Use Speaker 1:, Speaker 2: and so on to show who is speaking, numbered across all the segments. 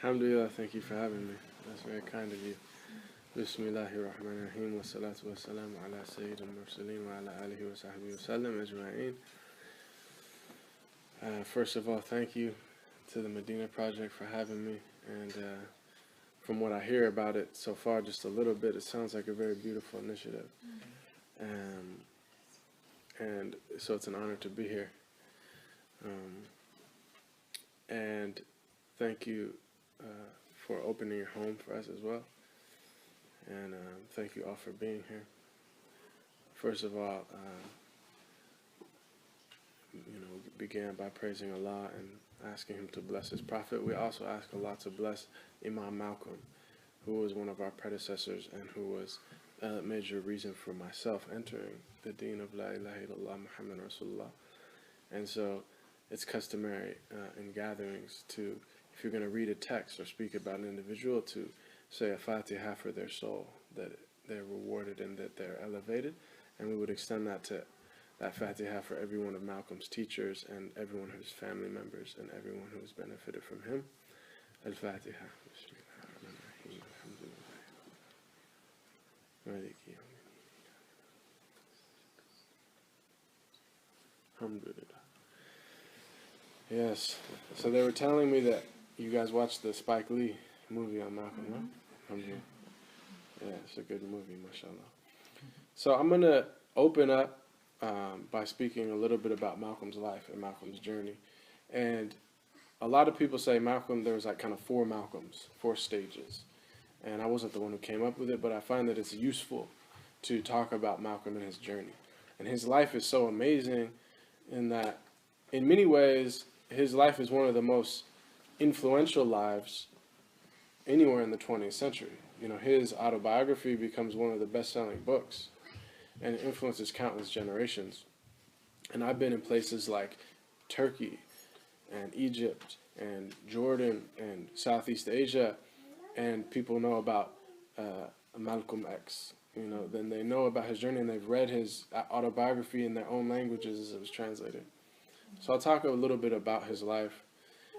Speaker 1: Alhamdulillah, thank you for having me. That's very kind of you. Bismillahir Rahmanir Rahim wa salatu wa salam ala Sayyidil Mursaleen wa ala alihi wa sahbihi wa sallam ajma'in. First of all, thank you to the Medina Project for having me. And from what I hear about it so far, just a little bit, it sounds like a very beautiful initiative. And so it's an honor to be here. And thank you for opening your home for us as well. And thank you all for being here. First of all, we began by praising Allah and asking Him to bless His Prophet. We also ask Allah to bless Imam Malcom, who was one of our predecessors and who was a major reason for myself entering the deen of La ilaha illallah Muhammad Rasulullah. And so it's customary in gatherings to, if you're going to read a text or speak about an individual, to say a Fatiha for their soul, that they're rewarded and that they're elevated. And we would extend that to that Fatiha for every one of Malcolm's teachers and everyone who's family members and everyone who's benefited from him. Al-Fatiha. Alhamdulillah. Yes. So they were telling me that you guys watched the Spike Lee movie on Malcolm, right? Alhamdulillah. Yeah, it's a good movie, mashallah. So I'm going to open up by speaking a little bit about Malcolm's life and Malcolm's journey. And a lot of people say Malcolm, there was like kind of four Malcolms, four stages. And I wasn't the one who came up with it, but I find that it's useful to talk about Malcolm and his journey. And his life is so amazing in that, in many ways, his life is one of the most influential lives anywhere in the 20th century. You know, his autobiography becomes one of the best-selling books and it influences countless generations. And I've been in places like Turkey and Egypt and Jordan and Southeast Asia, and people know about Malcolm X. You know, then they know about his journey and they've read his autobiography in their own languages as it was translated. So I'll talk a little bit about his life,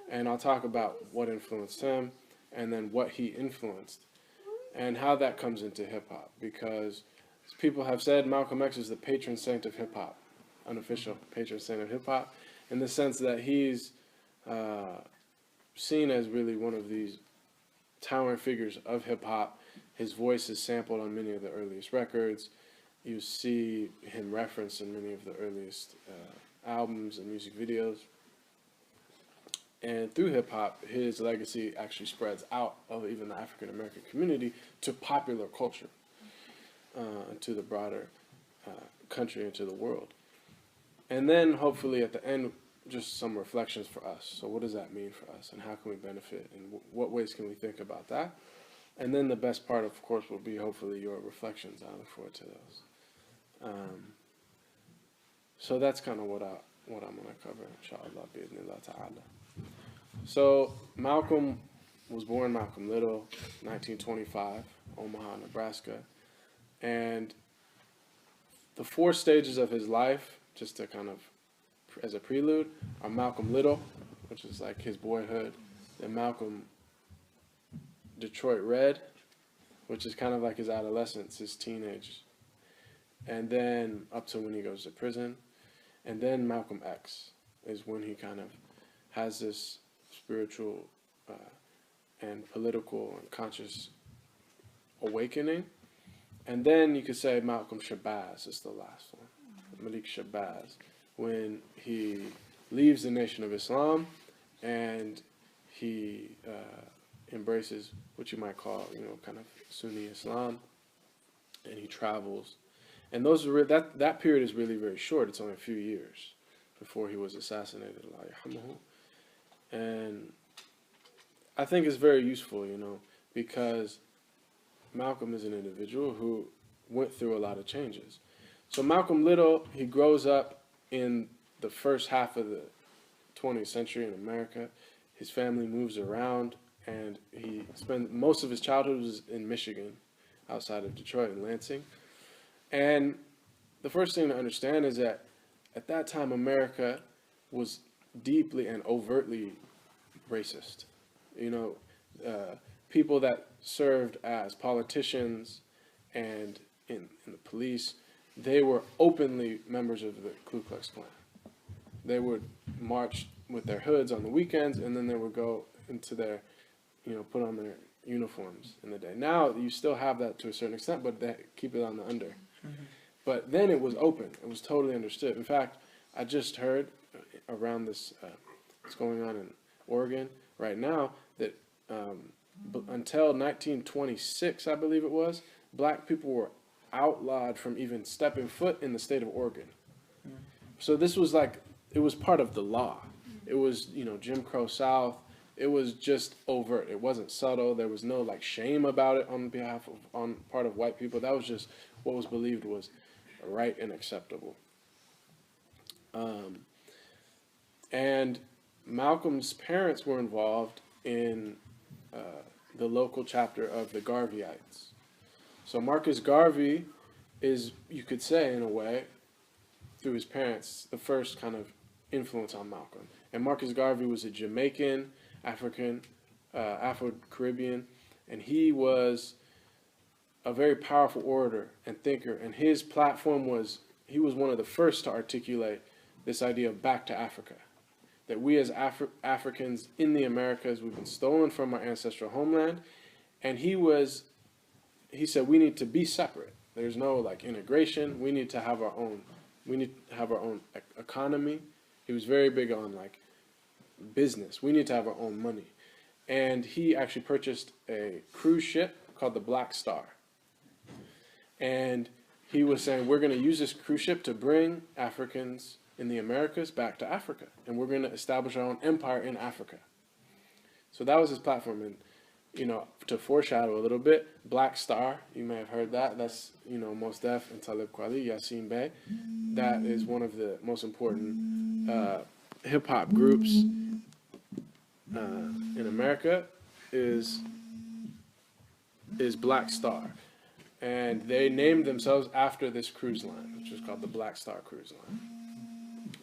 Speaker 1: and I'll talk about what influenced him, and then what he influenced, and how that comes into hip-hop. Because people have said Malcolm X is the patron saint of hip-hop, unofficial patron saint of hip-hop, in the sense that he's seen as really one of these towering figures of hip-hop. His voice is sampled on many of the earliest records. You see him referenced in many of the earliest albums and music videos. And through hip-hop, his legacy actually spreads out of even the African-American community to popular culture, and to the broader country and to the world. And then hopefully at the end, just some reflections for us. So what does that mean for us, and how can we benefit, and what ways can we think about that? And then the best part, of course, will be hopefully your reflections. I look forward to those. So that's kind of what I'm going to cover, inshallah, bi'idhnillah ta'ala. So Malcolm was born Malcolm Little, 1925, Omaha, Nebraska. And the four stages of his life, just to kind of, as a prelude, are Malcolm Little, which is like his boyhood, then Malcolm Detroit Red, which is kind of like his adolescence, his teenage, and then up to when he goes to prison. And then Malcolm X is when he kind of has this spiritual and political and conscious awakening. And then you could say Malcolm Shabazz is the last one, Malik Shabazz, when he leaves the Nation of Islam and he embraces what you might call, kind of Sunni Islam, and he travels. And those are that period is really very short. It's only a few years before he was assassinated. And I think it's very useful, because Malcolm is an individual who went through a lot of changes. So Malcolm Little, he grows up in the first half of the 20th century in America. His family moves around, and he spent most of his childhood was in Michigan, outside of Detroit and Lansing. And the first thing to understand is that at that time, America was deeply and overtly racist. people that served as politicians and in the police, they were openly members of the Ku Klux Klan. They would march with their hoods on the weekends, and then they would go into their, put on their uniforms in the day. Now you still have that to a certain extent, but they keep it on the under. Mm-hmm. But then it was open. It was totally understood. In fact, I just heard around this, what's going on in Oregon right now, that until 1926, I believe it was, black people were outlawed from even stepping foot in the state of Oregon. Mm-hmm. So this was like, it was part of the law. It was, Jim Crow South. It was just overt. It wasn't subtle. There was no like shame about it on part of white people. That was just what was believed was right and acceptable. And Malcolm's parents were involved in the local chapter of the Garveyites. So Marcus Garvey is, you could say in a way, through his parents, the first kind of influence on Malcolm. And Marcus Garvey was a Jamaican, African, Afro-Caribbean, and he was a very powerful orator and thinker. And his platform was, he was one of the first to articulate this idea of back to Africa. That we as Africans in the Americas, we've been stolen from our ancestral homeland. And he said we need to be separate. There's no like integration. We need to have our own economy. He was very big on like business. We need to have our own money. And he actually purchased a cruise ship called the Black Star. And he was saying, we're going to use this cruise ship to bring Africans in the Americas back to Africa. And we're going to establish our own empire in Africa. So that was his platform. And, to foreshadow a little bit, Black Star, you may have heard that. That's, Mos Def and Talib Kweli, Yasin Bey. That is one of the most important hip-hop groups in America is Black Star. And they named themselves after this cruise line, which was called the Black Star Cruise Line.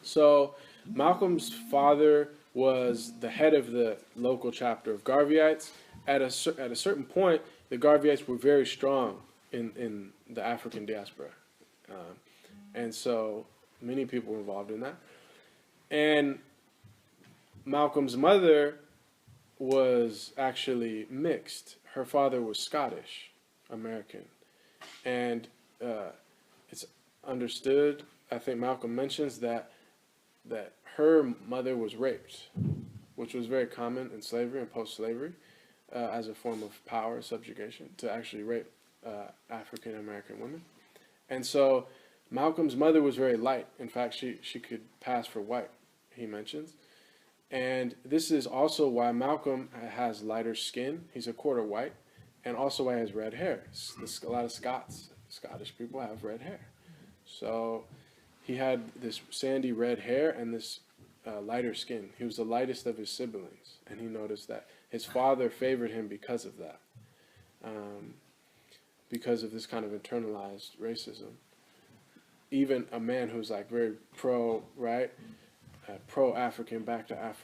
Speaker 1: So Malcolm's father was the head of the local chapter of Garveyites. At a certain point, the Garveyites were very strong in the African diaspora. And so many people were involved in that. And Malcolm's mother was actually mixed. Her father was Scottish American. And it's understood, I think Malcolm mentions that her mother was raped, which was very common in slavery and post-slavery as a form of power subjugation, to actually rape African American women. And so Malcolm's mother was very light. In fact, she could pass for white, he mentions. And this is also why Malcolm has lighter skin. He's a quarter white. And also why he has red hair. A lot of Scottish people have red hair. So he had this sandy red hair and this lighter skin. He was the lightest of his siblings. And he noticed that his father favored him because of that. Because of this kind of internalized racism. Even a man who's like very pro-right, pro-African, back to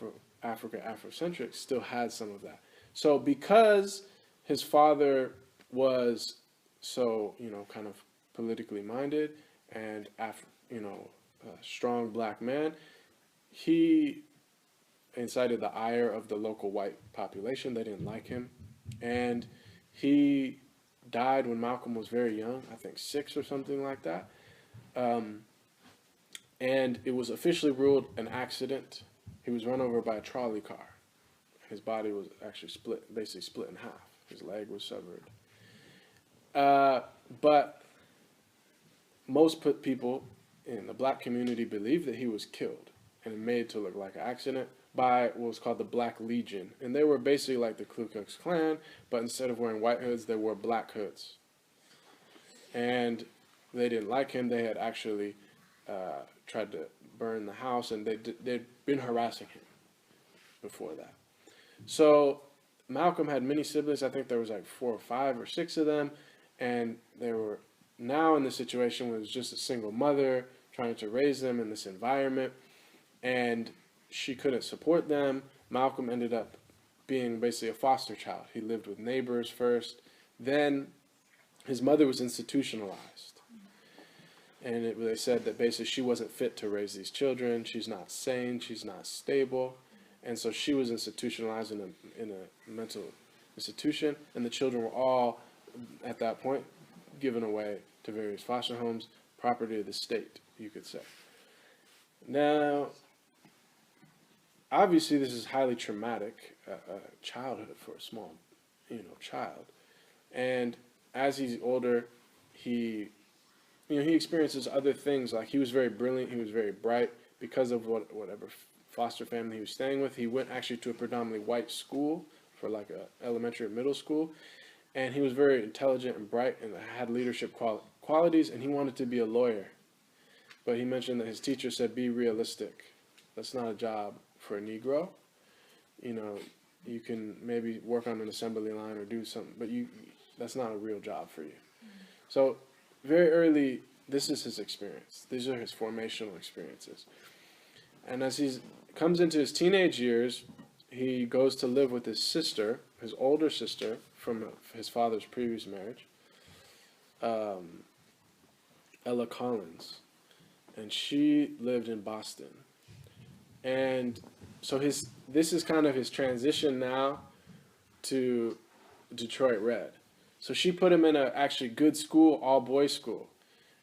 Speaker 1: Africa, Afrocentric, still has some of that. So because his father was so, kind of politically minded and, a strong black man, he incited the ire of the local white population. They didn't like him. And he died when Malcolm was very young, I think 6 or something like that. And it was officially ruled an accident. He was run over by a trolley car. His body was actually basically split in half. His leg was severed. But most people in the black community believed that he was killed and made to look like an accident by what was called the Black Legion. And they were basically like the Ku Klux Klan, but instead of wearing white hoods, they wore black hoods. And they didn't like him. They had actually tried to burn the house, and they'd been harassing him before that. So Malcolm had many siblings. I think there was like 4 or 5 or 6 of them, and they were now in the situation where it was just a single mother trying to raise them in this environment, and she couldn't support them. Malcolm ended up being basically a foster child. He lived with neighbors first. Then his mother was institutionalized. And they said that basically she wasn't fit to raise these children. She's not sane. She's not stable. And so she was institutionalized in a mental institution. And the children were all, at that point, given away to various foster homes, property of the state, you could say. Now, obviously, this is highly traumatic childhood for a small, child. And as he's older, he experiences other things. Like, he was very brilliant, he was very bright. Because of whatever foster family he was staying with, he went actually to a predominantly white school for like a elementary or middle school. And he was very intelligent and bright and had leadership qualities, and he wanted to be a lawyer. But he mentioned that his teacher said, be realistic. That's not a job for a Negro. You can maybe work on an assembly line or do something, but that's not a real job for you. So very early, this is his experience. These are his formational experiences. And as he comes into his teenage years, he goes to live with his sister, his older sister, from his father's previous marriage, Ella Collins. And she lived in Boston. And so this is kind of his transition now to Detroit Red. So she put him in a actually good school, all-boys school.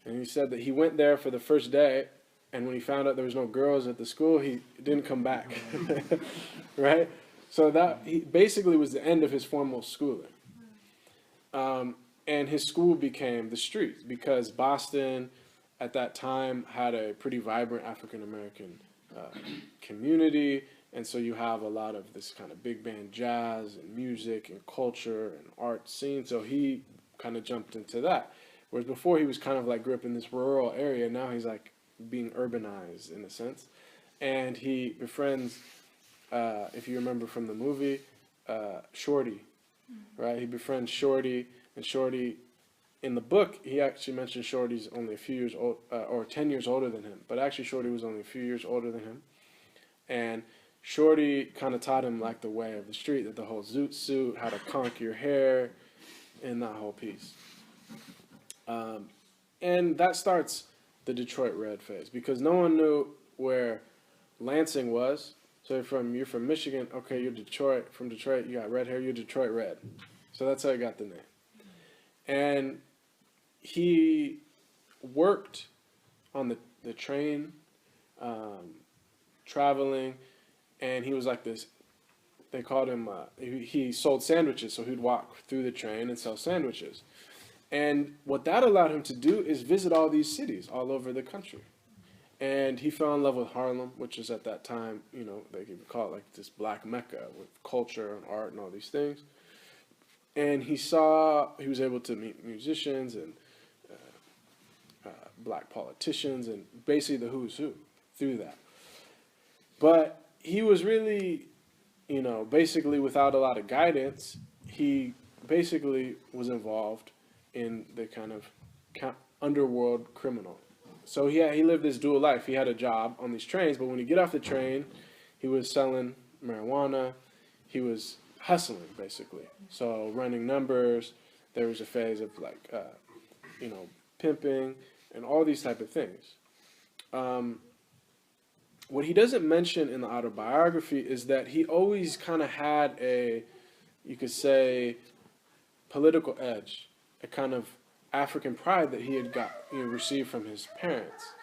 Speaker 1: And he said that he went there for the first day, and when he found out there was no girls at the school, he didn't come back. Right? So that he basically was the end of his formal schooling. And his school became the streets, because Boston at that time had a pretty vibrant African-American community, and so you have a lot of this kind of big band jazz and music and culture and art scene, so he kind of jumped into that. Whereas before he was kind of like grew up in this rural area, now he's like being urbanized in a sense. And he befriends, if you remember from the movie, Shorty, right? He befriends Shorty, and Shorty, in the book, he actually mentioned Shorty's only a few years old, or 10 years older than him. But actually, Shorty was only a few years older than him. And Shorty kind of taught him like the way of the street, that the whole zoot suit, how to conk your hair, and that whole piece. And that starts the Detroit Red phase, because no one knew where Lansing was. So you're from Michigan, okay, you're Detroit. From Detroit, you got red hair, you're Detroit Red. So that's how he got the name. And he worked on the train, traveling, and he was like this, they called him, he sold sandwiches, so he'd walk through the train and sell sandwiches. And what that allowed him to do is visit all these cities all over the country. And he fell in love with Harlem, which is at that time, they could call it like this black mecca with culture and art and all these things. And he was able to meet musicians and black politicians and basically the who's who through that. But he was really, basically without a lot of guidance, he basically was involved in the kind of underworld criminal. So he lived this dual life. He had a job on these trains, but when he get off the train, he was selling marijuana. He was hustling, basically. So running numbers. There was a phase of like, pimping and all these type of things. What he doesn't mention in the autobiography is that he always kind of had you could say, political edge, a kind of African pride that he had received from his parents.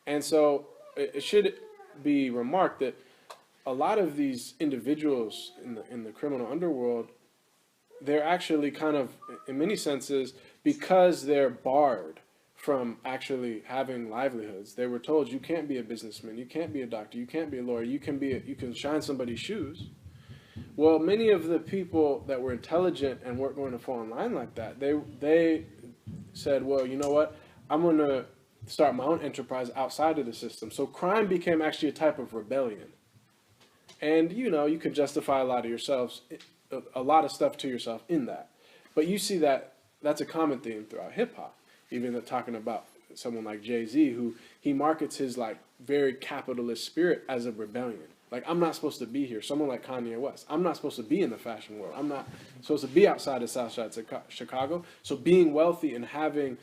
Speaker 1: And so it should be remarked that a lot of these individuals in the criminal underworld, they're actually kind of, in many senses, because they're barred from actually having livelihoods. They were told, you can't be a businessman, you can't be a doctor, you can't be a lawyer, you can shine somebody's shoes. Well, many of the people that were intelligent and weren't going to fall in line like that, they said, well, you know what, I'm going to start my own enterprise outside of the system. So crime became actually a type of rebellion. And, you can justify a lot of stuff to yourself in that. But you see that's a common theme throughout hip-hop. Even talking about someone like Jay-Z, who he markets his like very capitalist spirit as a rebellion. Like, I'm not supposed to be here. Someone like Kanye West. I'm not supposed to be in the fashion world. I'm not supposed to be outside of South Side Chicago. So being wealthy and having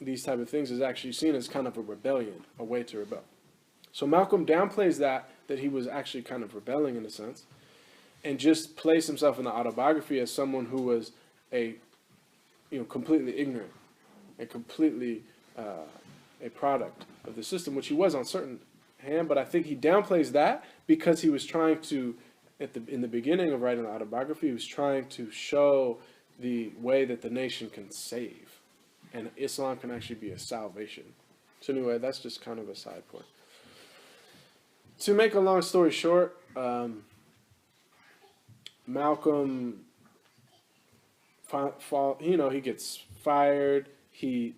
Speaker 1: these type of things is actually seen as kind of a rebellion, a way to rebel. So Malcolm downplays that he was actually kind of rebelling in a sense, and just placed himself in the autobiography as someone who was completely ignorant and completely a product of the system, which he was on certain hand. But I think he downplays that because he was trying to, in the beginning of writing the autobiography, he was trying to show the way that the nation can save, and Islam can actually be a salvation. So anyway, that's just kind of a side point. To make a long story short, Malcolm, he gets fired. He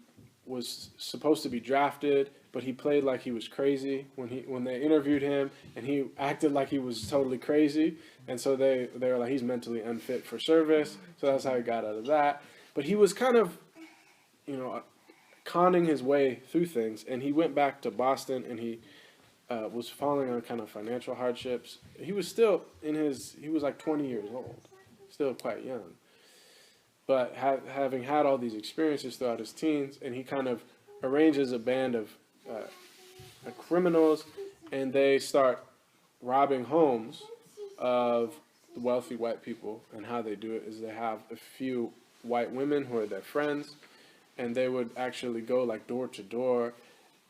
Speaker 1: was supposed to be drafted, but he played like he was crazy when they interviewed him, and he acted like he was totally crazy. And so they were like, he's mentally unfit for service. So that's how he got out of that. But he was kind of, conning his way through things, and he went back to Boston, and he was falling on kind of financial hardships. He was still he was like 20 years old, still quite young. But having had all these experiences throughout his teens, and he kind of arranges a band of criminals, and they start robbing homes of the wealthy white people. And how they do it is they have a few white women who are their friends, and they would actually go like door to door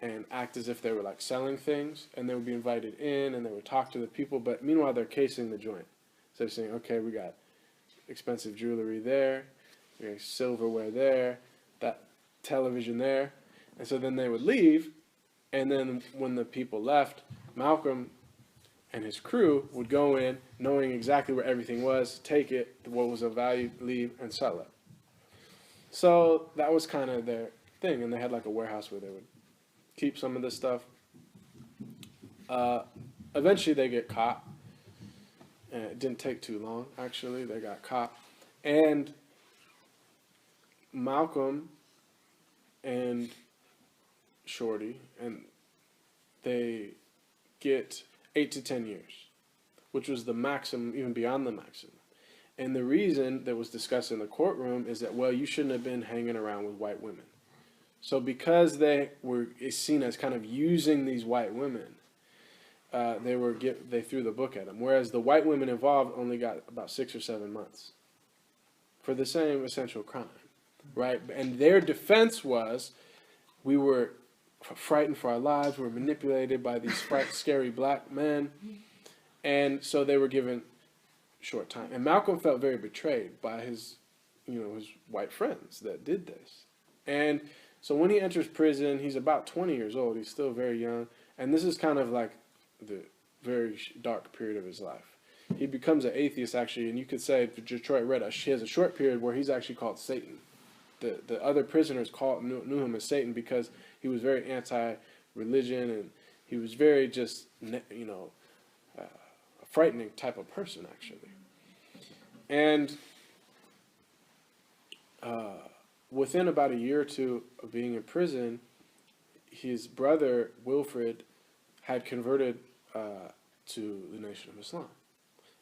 Speaker 1: and act as if they were like selling things, and they would be invited in, and they would talk to the people, but meanwhile they're casing the joint. So they're saying, okay, we got expensive jewelry there, we got silverware there, that television there. And so then they would leave, and then when the people left, Malcolm and his crew would go in knowing exactly where everything was, take it, what was of value, leave, and sell it. So that was kind of their thing, and they had like a warehouse where they would keep some of this stuff. Eventually they get caught, and it didn't take too long, actually. They got caught, and Malcolm and Shorty, and they get 8 to 10 years, which was the maximum, even beyond the maximum. And the reason that was discussed in the courtroom is that, well, you shouldn't have been hanging around with white women. So because they were seen as kind of using these white women, they threw the book at them. Whereas the white women involved only got about 6 or 7 months for the same essential crime, right? And their defense was, we were frightened for our lives, we were manipulated by these scary black men, and so they were given short time. And Malcolm felt very betrayed by his white friends that did this. And so when he enters prison, he's about 20 years old. He's still very young. And this is kind of like the very dark period of his life. He becomes an atheist, actually, and you could say Detroit Red, he has a short period where he's actually called Satan. The other prisoners knew him as Satan because he was very anti-religion, and he was very just, a frightening type of person, actually. And within about a year or two of being in prison, his brother, Wilfred, had converted to the Nation of Islam.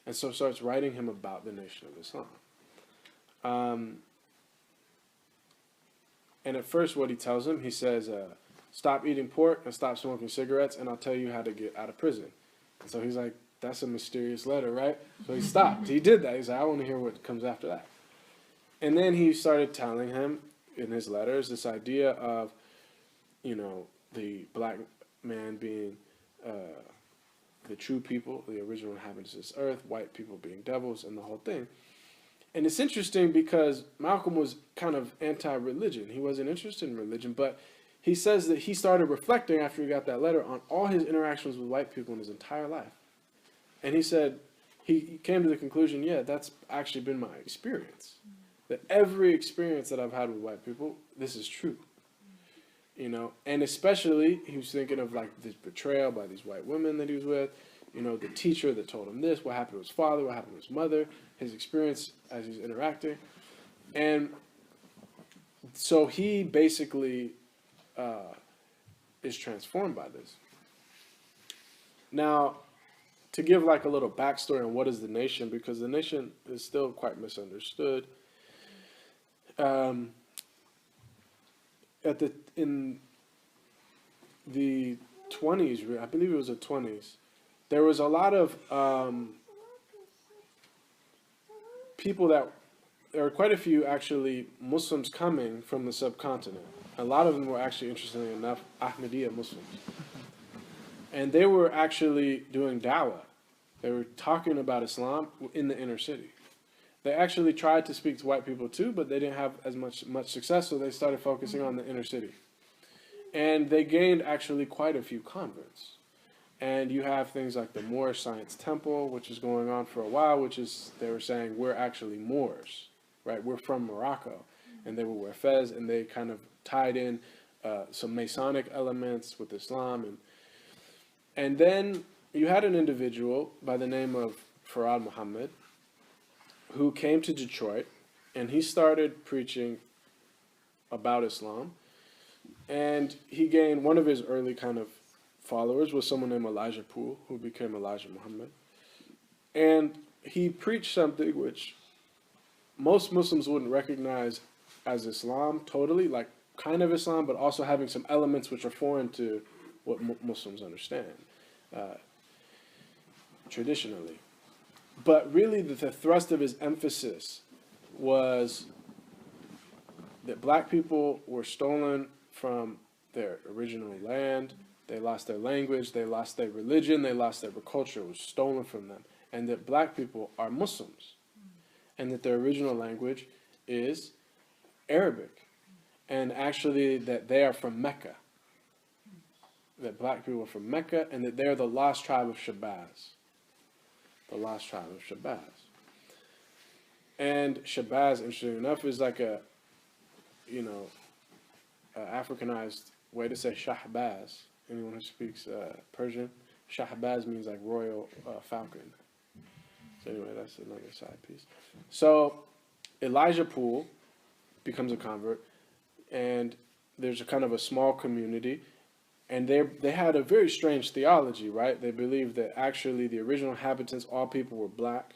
Speaker 1: And so starts writing him about the Nation of Islam. And at first what he tells him, he says, stop eating pork and stop smoking cigarettes, and I'll tell you how to get out of prison. And so he's like, that's a mysterious letter, right? So he stopped. He did that. He's like, I want to hear what comes after that. And then he started telling him in his letters this idea of, the black man being the true people, the original inhabitants of this earth, white people being devils, and the whole thing. And it's interesting because Malcolm was kind of anti-religion. He wasn't interested in religion, but he says that he started reflecting after he got that letter on all his interactions with white people in his entire life. And he said, he came to the conclusion, yeah, that's actually been my experience. That every experience that I've had with white people, this is true. And especially, he was thinking of like this betrayal by these white women that he was with, the teacher that told him this, what happened to his father, what happened to his mother, his experience as he's interacting. And so he basically is transformed by this. Now, to give like a little backstory on what is the nation, because the nation is still quite misunderstood. Um, in the 20s, I believe it was the 20s, there was a lot of people that there were quite a few actually Muslims coming from the subcontinent. A lot of them were actually, interestingly enough, Ahmadiyya Muslims. And they were actually doing dawah. They were talking about Islam in the inner city. They actually tried to speak to white people too, but they didn't have as much success, so they started focusing on the inner city. And they gained actually quite a few converts. And you have things like the Moorish Science Temple, which is going on for a while, which is, they were saying, we're actually Moors, right? We're from Morocco. And they would wear fez, and they kind of tied in some Masonic elements with Islam. And then you had an individual by the name of Farad Muhammad who came to Detroit, and he started preaching about Islam. And he gained, one of his early kind of followers was someone named Elijah Poole, who became Elijah Muhammad. And he preached something which most Muslims wouldn't recognize as Islam totally, like kind of Islam, but also having some elements which are foreign to what Muslims understand traditionally. But really the thrust of his emphasis was that black people were stolen from their original land. They lost their language, they lost their religion, they lost their culture. It was stolen from them. And that black people are Muslims. And that their original language is Arabic. And actually that they are from Mecca. That black people are from Mecca, and that they're the lost tribe of Shabazz. The lost tribe of Shabazz. And Shabazz, interestingly enough, is like a, Africanized way to say Shahbaz. Anyone who speaks Persian, Shahbaz means like royal falcon. So anyway, that's another side piece. So Elijah Poole becomes a convert, and there's a kind of a small community, and they had a very strange theology, right? They believed that actually the original inhabitants, all people, were black.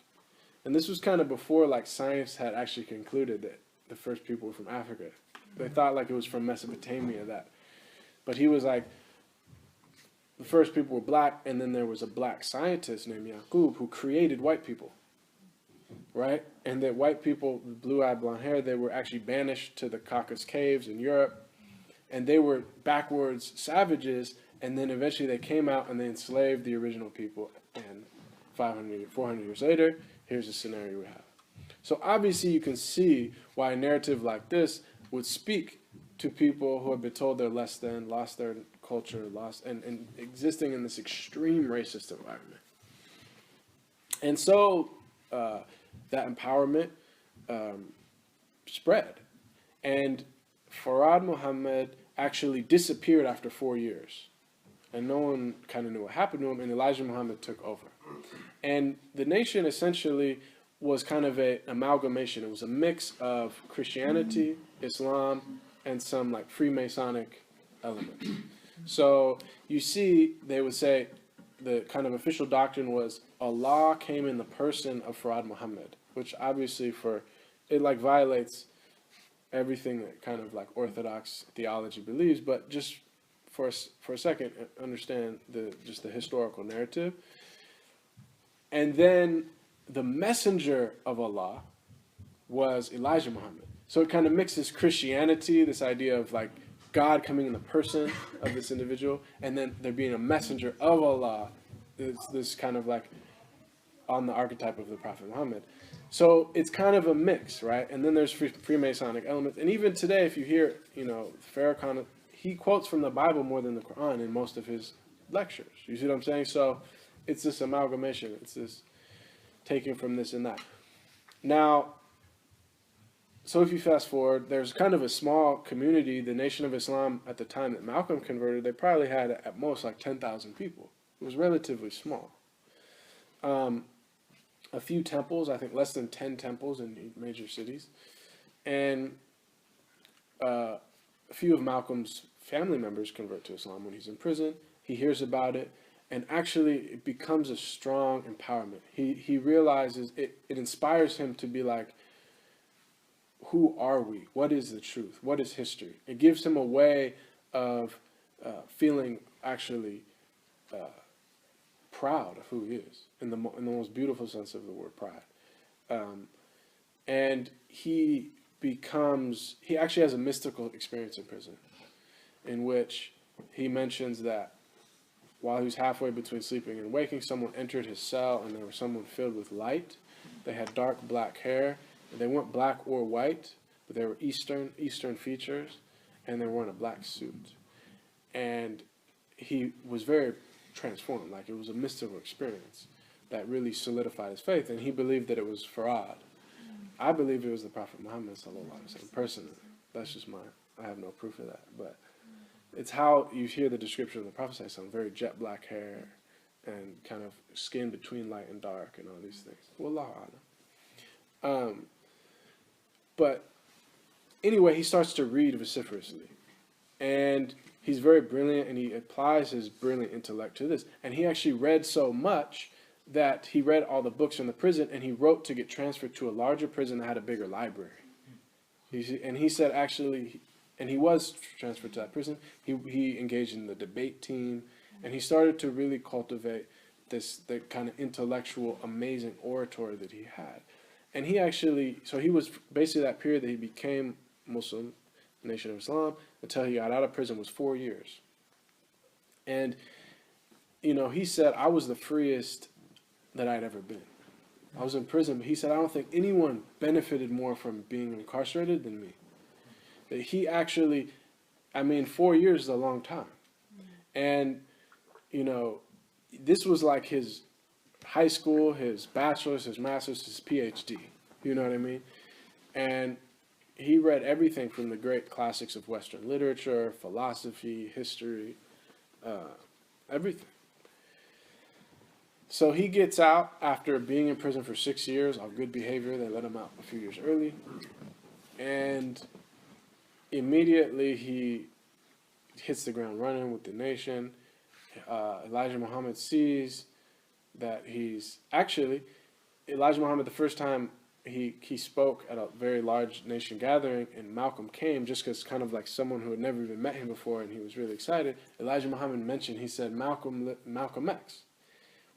Speaker 1: And this was kind of before like science had actually concluded that the first people were from Africa. They thought like it was from Mesopotamia but he was like, the first people were black, and then there was a black scientist named Yaqub who created white people, right? And that white people, blue-eyed, blonde hair, they were actually banished to the Caucasus caves in Europe, and they were backwards savages, and then eventually they came out and they enslaved the original people, and 400 years later, here's the scenario we have. So obviously you can see why a narrative like this would speak to people who have been told they're less than, lost their culture, and existing in this extreme racist environment. And so that empowerment spread. And Farad Muhammad actually disappeared after 4 years. And no one kind of knew what happened to him, and Elijah Muhammad took over. And the nation essentially was kind of an amalgamation. It was a mix of Christianity, Islam, and some like Freemasonic elements. So you see, they would say the kind of official doctrine was Allah came in the person of Farad Muhammad, which obviously it like violates everything that kind of like Orthodox theology believes. But just for a second, understand just the historical narrative. And then the messenger of Allah was Elijah Muhammad. So it kind of mixes Christianity, this idea of like God coming in the person of this individual, and then there being a messenger of Allah, this kind of like on the archetype of the Prophet Muhammad. So it's kind of a mix, right? And then there's Freemasonic elements. And even today, if you hear, Farrakhan, he quotes from the Bible more than the Quran in most of his lectures. You see what I'm saying? So it's this amalgamation. It's this taking from this and that. Now, so if you fast forward, there's kind of a small community, the Nation of Islam at the time that Malcolm converted, they probably had at most like 10,000 people. It was relatively small. A few temples, I think less than 10 temples in major cities. And a few of Malcolm's family members convert to Islam when he's in prison. He hears about it, And actually, it becomes a strong empowerment. He realizes it inspires him to be like, who are we? What is the truth? What is history? It gives him a way of feeling actually proud of who he is in the most beautiful sense of the word pride. And he actually has a mystical experience in prison in which he mentions that while he was halfway between sleeping and waking, someone entered his cell, and there was someone filled with light. They had dark black hair. They weren't black or white, but they were Eastern features, and they were in a black suit. And he was very transformed. Like, it was a mystical experience that really solidified his faith, and he believed that it was Farad. I believe it was the Prophet Muhammad sallallahu alaihi wasallam personally. That's just I have no proof of that, but it's how you hear the description of the Prophet sallallahu alaihi wasallam, very jet black hair and kind of skin between light and dark and all these things. Wallahu a'lam. But anyway, he starts to read vociferously, and he's very brilliant, and he applies his brilliant intellect to this. And he actually read so much that he read all the books in the prison, and he wrote to get transferred to a larger prison that had a bigger library. And he said actually, and he was transferred to that prison. He engaged in the debate team, and he started to really cultivate the kind of intellectual, amazing oratory that he had. And he actually, so he was basically that period that he became Muslim, Nation of Islam, until he got out of prison was 4 years. And, you know, he said, I was the freest that I'd ever been. I was in prison, but he said, I don't think anyone benefited more from being incarcerated than me. That he actually, 4 years is a long time. And, you know, this was like his high school, his bachelor's, his master's, his PhD. You know what I mean? And he read everything from the great classics of Western literature, philosophy, history, everything. So he gets out after being in prison for 6 years on good behavior. They let him out a few years early. And immediately he hits the ground running with the nation. Elijah Muhammad sees that Elijah Muhammad, the first time he spoke at a very large nation gathering, and Malcom came just because kind of like someone who had never even met him before, and he was really excited. Elijah Muhammad mentioned, he said, Malcolm X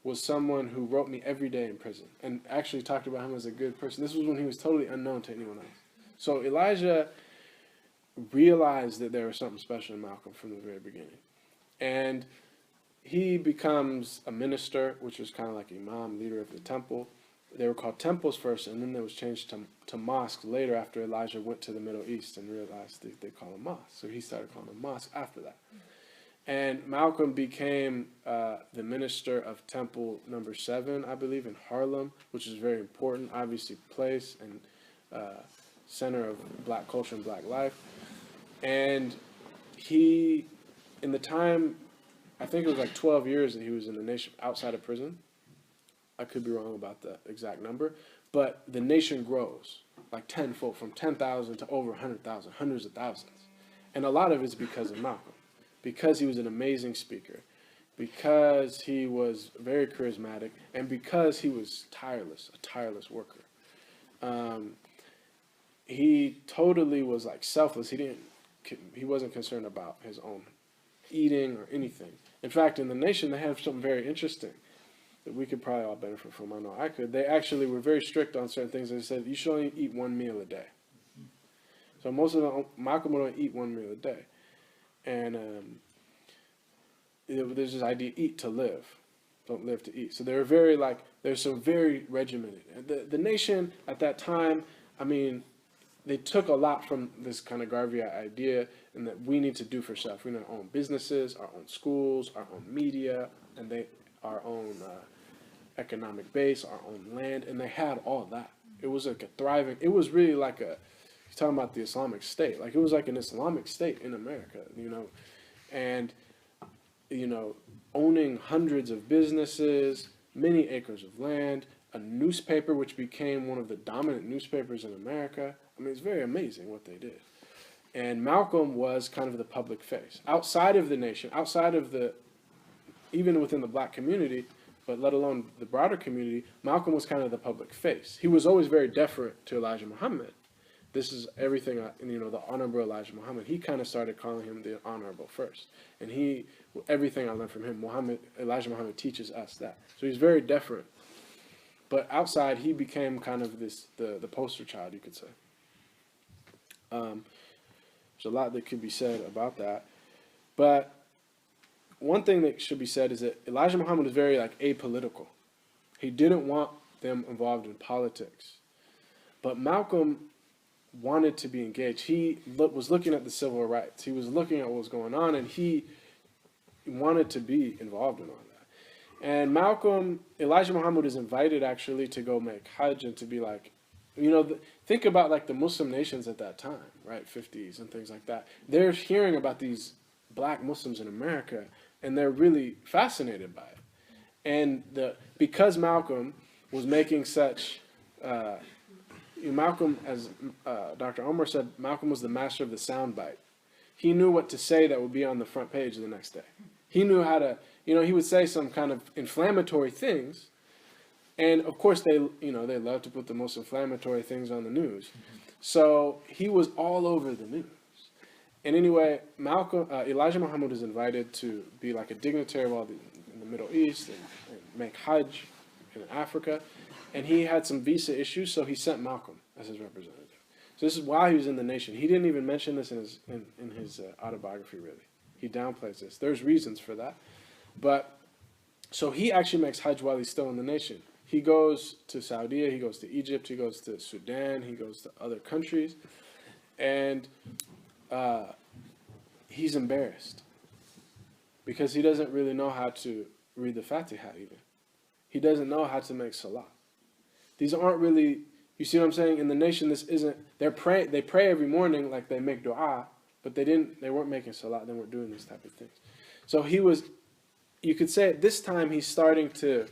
Speaker 1: was someone who wrote me every day in prison, and actually talked about him as a good person. This was when he was totally unknown to anyone else. So Elijah realized that there was something special in Malcolm from the very beginning. And he becomes a minister, which was kind of like imam, leader of the temple. They were called temples first, and then they was changed to mosques later after Elijah went to the Middle East and realized they call them mosques. So he started calling them mosques after that. And Malcolm became the minister of Temple number 7, I believe, in Harlem, which is very important, obviously, place and center of black culture and black life. And he, in the time, I think it was like 12 years that he was in the nation outside of prison. I could be wrong about the exact number, but the nation grows like tenfold, from 10,000 to over 100,000, hundreds of thousands. And a lot of it's because of Malcolm, because he was an amazing speaker, because he was very charismatic, and because he was a tireless worker. He totally was like selfless. He wasn't concerned about his own eating or anything. In fact, in the nation, they have something very interesting that we could probably all benefit from. I know I could. They actually were very strict on certain things. They said you should only eat 1 meal a day. So most of them, Malcolm would only eat 1 meal a day. And there's this idea, eat to live, don't live to eat. So they were very they're so very regimented. The nation at that time, they took a lot from this kind of Garvey idea, and that we need to do for self. We need our own businesses, our own schools, our own media, and our own economic base, our own land, and they had all that. It was like a thriving. It was really like you're talking about the Islamic State. Like it was like an Islamic state in America, and owning hundreds of businesses, many acres of land, a newspaper which became one of the dominant newspapers in America. It's very amazing what they did. And Malcolm was kind of the public face. Outside of the nation, outside of the even within the black community, but let alone the broader community, Malcolm was kind of the public face. He was always very deferent to Elijah Muhammad. This is everything, the Honorable Elijah Muhammad. He kind of started calling him the Honorable first. And everything I learned from him, Elijah Muhammad teaches us that. So he's very deferent. But outside, he became kind of the poster child, you could say. There's a lot that could be said about that. But one thing that should be said is that Elijah Muhammad was very apolitical. He didn't want them involved in politics. But Malcolm wanted to be engaged. He was looking at the civil rights. He was looking at what was going on, and he wanted to be involved in all that. And Elijah Muhammad is invited actually to go make Hajj and to be think about the Muslim nations at that time, right? 50s and things like that. They're hearing about these black Muslims in America, and they're really fascinated by it. And because Malcolm was making such, Malcolm, as Dr. Omar said, Malcolm was the master of the soundbite. He knew what to say that would be on the front page the next day. He knew how to, he would say some kind of inflammatory things, and of course they love to put the most inflammatory things on the news. So he was all over the news. And anyway, Elijah Muhammad was invited to be a dignitary in the Middle East and make Hajj in Africa. And he had some visa issues, so he sent Malcolm as his representative. So this is why he was in the nation. He didn't even mention this in his autobiography, really. He downplays this. There's reasons for that. But so he actually makes Hajj while he's still in the nation. He goes to Saudi, he goes to Egypt, he goes to Sudan, he goes to other countries. And he's embarrassed because he doesn't really know how to read the Fatiha even. He doesn't know how to make salah. These aren't really, you see what I'm saying? In the nation, this isn't, they pray every morning, they make dua, but they weren't making salah, they weren't doing these type of things. So you could say at this time he's starting to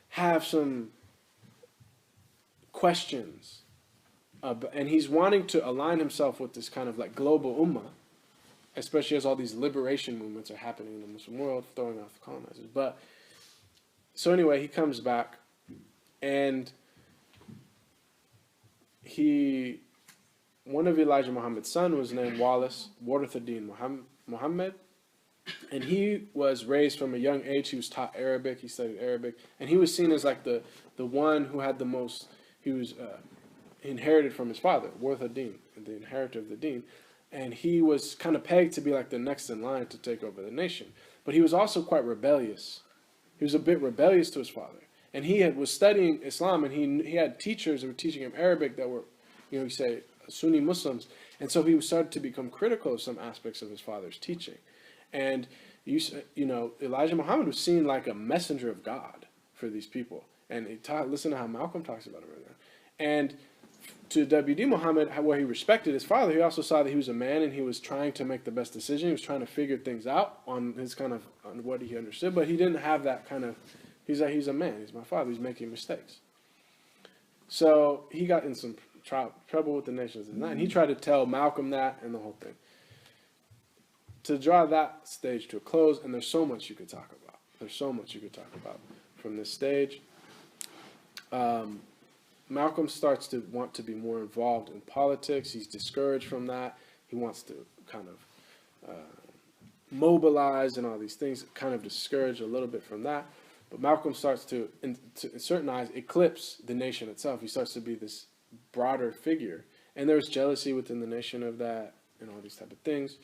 Speaker 1: have some questions. And he's wanting to align himself with this kind of global ummah, especially as all these liberation movements are happening in the Muslim world, throwing off the colonizers. But so anyway, he comes back, and one of Elijah Muhammad's son was named Wallace Warathuddin Muhammad, and he was raised from a young age. He was taught Arabic. He studied Arabic, and he was seen as the one who had the most. He was inherited from his father, Warathuddin, the inheritor of the deen, and he was kind of pegged to be the next in line to take over the nation. But he was also quite rebellious. He was a bit rebellious to his father, and he was studying Islam, and he had teachers that were teaching him Arabic that were, you say, Sunni Muslims, and so he started to become critical of some aspects of his father's teaching. And Elijah Muhammad was seen like a messenger of God for these people. And listen to how Malcolm talks about him right now. And to W.D. Muhammad, where he respected his father, he also saw that he was a man and he was trying to make the best decision. He was trying to figure things out on what he understood, but he didn't have that kind of. He's a man. He's my father. He's making mistakes. So he got in some trouble with the nations of the night, and he tried to tell Malcolm that and the whole thing. To draw that stage to a close, and there's so much you could talk about. There's so much you could talk about from this stage. Malcolm starts to want to be more involved in politics. He's discouraged from that. He wants to kind of mobilize and all these things, kind of discouraged a little bit from that. But Malcolm starts to, in certain eyes, eclipse the nation itself. He starts to be this broader figure. And there's jealousy within the nation of that and all these type of things.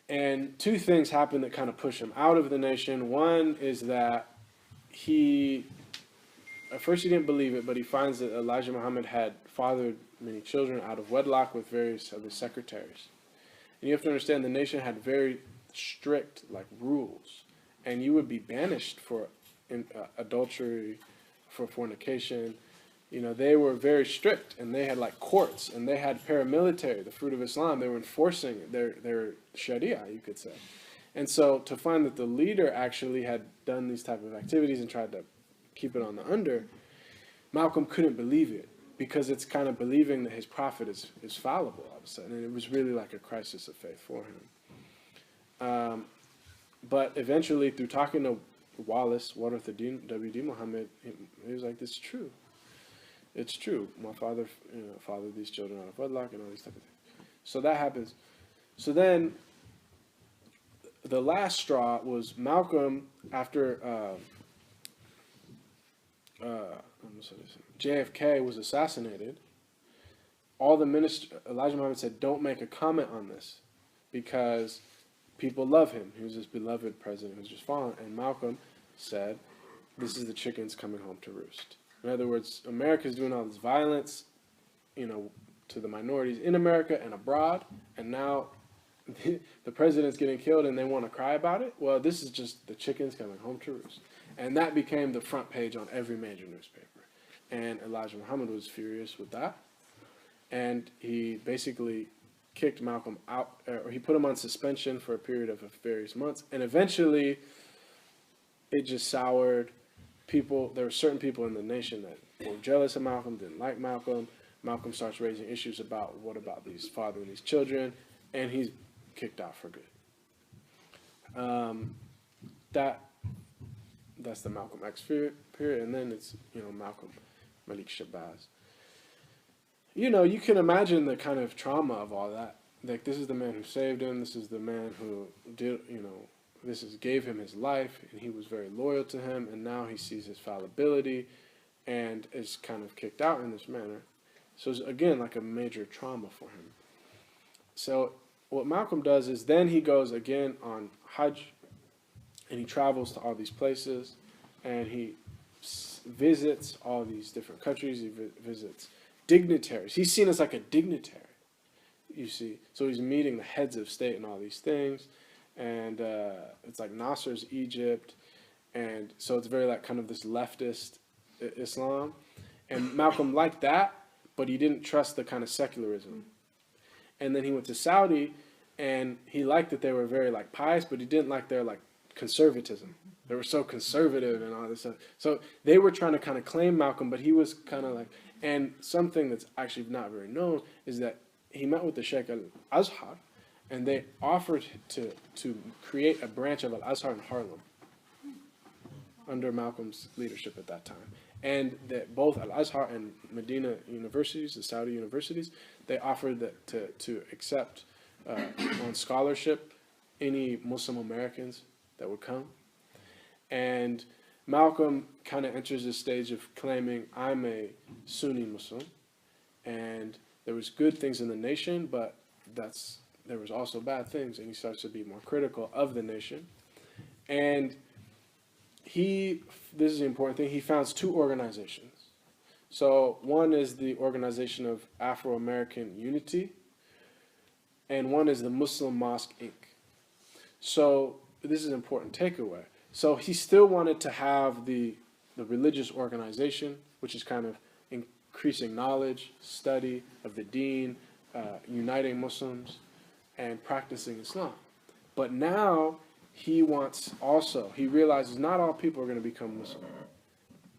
Speaker 1: And two things happen that kind of push him out of the nation. One is that at first he didn't believe it, but he finds that Elijah Muhammad had fathered many children out of wedlock with various of his secretaries. And you have to understand the nation had very strict rules. And you would be banished for adultery, for fornication. They were very strict, and they had courts, and they had paramilitary, the fruit of Islam. They were enforcing their Sharia, you could say. And so to find that the leader actually had done these type of activities and tried to keep it on the under, Malcolm couldn't believe it, because it's kind of believing that his prophet is fallible all of a sudden. And it was really like a crisis of faith for him. But eventually, through talking to Wallace, Warathuddin, W.D. Muhammad, he was like, "This is true. It's true. My father, fathered these children out of wedlock and all these type of things." So that happens. So then, the last straw was Malcolm after JFK was assassinated. All the Elijah Muhammad said, "Don't make a comment on this, because people love him. He was this beloved president who's just fallen." And Malcolm said, "This is the chickens coming home to roost." In other words, America's doing all this violence, to the minorities in America and abroad, and now the president's getting killed and they want to cry about it. Well, this is just the chickens coming home to roost. And that became the front page on every major newspaper. And Elijah Muhammad was furious with that. And he basically kicked Malcolm out, or he put him on suspension for a period of various months. And eventually, it just soured. There were certain people in the nation that were jealous of Malcolm, didn't like Malcolm. Malcolm starts raising issues about what about these fathering these children, and he's kicked out for good. That's the Malcolm X period, and then it's Malcolm Malik Shabazz. You can imagine the kind of trauma of all that. Like, this is the man who saved him. This is the man who gave him his life, and he was very loyal to him. And now he sees his fallibility, and is kind of kicked out in this manner. So it's, again, like a major trauma for him. So what Malcolm does is then he goes again on Hajj, and he travels to all these places, and he visits all these different countries. He visits dignitaries. He's seen as like a dignitary, you see. So he's meeting the heads of state and all these things. And it's like Nasser's Egypt. And so it's very like kind of this leftist Islam. And Malcolm liked that, but he didn't trust the kind of secularism. And then he went to Saudi, and he liked that they were very like pious, but he didn't like their like conservatism. They were so conservative and all this stuff. So they were trying to kind of claim Malcolm, but he was kind of like, and something that's actually not very known is that he met with the Sheikh al-Azhar, and they offered to create a branch of al-Azhar in Harlem under Malcolm's leadership at that time. And that both al-Azhar and Medina universities, the Saudi universities, they offered that to accept on scholarship any Muslim Americans that would come. And Malcolm kind of enters this stage of claiming, I'm a Sunni Muslim, and there was good things in the nation, but there was also bad things, and he starts to be more critical of the nation. And this is the important thing, he founds two organizations. So one is the Organization of Afro-American Unity, and one is the Muslim Mosque Inc. So this is an important takeaway. So he still wanted to have the religious organization, which is kind of increasing knowledge, study of the deen, uniting Muslims, and practicing Islam. But now he realizes not all people are going to become Muslim.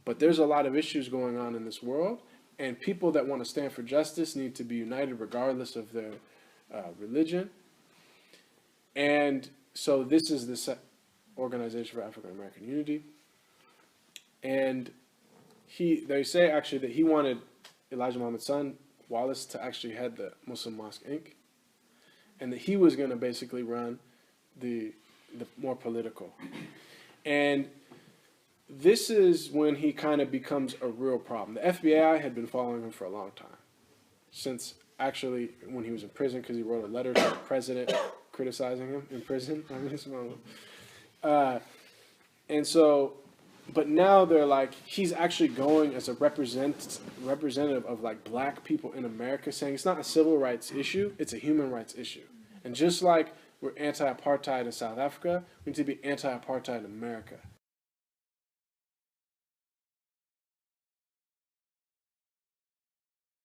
Speaker 1: But there's a lot of issues going on in this world, and people that want to stand for justice need to be united regardless of their religion. And so this is the Organization for African American Unity. And they say actually that he wanted Elijah Muhammad's son, Wallace, to actually head the Muslim Mosque Inc. And that he was going to basically run the more political. And this is when he kind of becomes a real problem. The FBI had been following him for a long time, since actually when he was in prison, because he wrote a letter to the president criticizing him in prison. And so, but now they're like, he's actually going as a representative of like black people in America, saying it's not a civil rights issue, it's a human rights issue. And just like we're anti-apartheid in South Africa, we need to be anti-apartheid in America.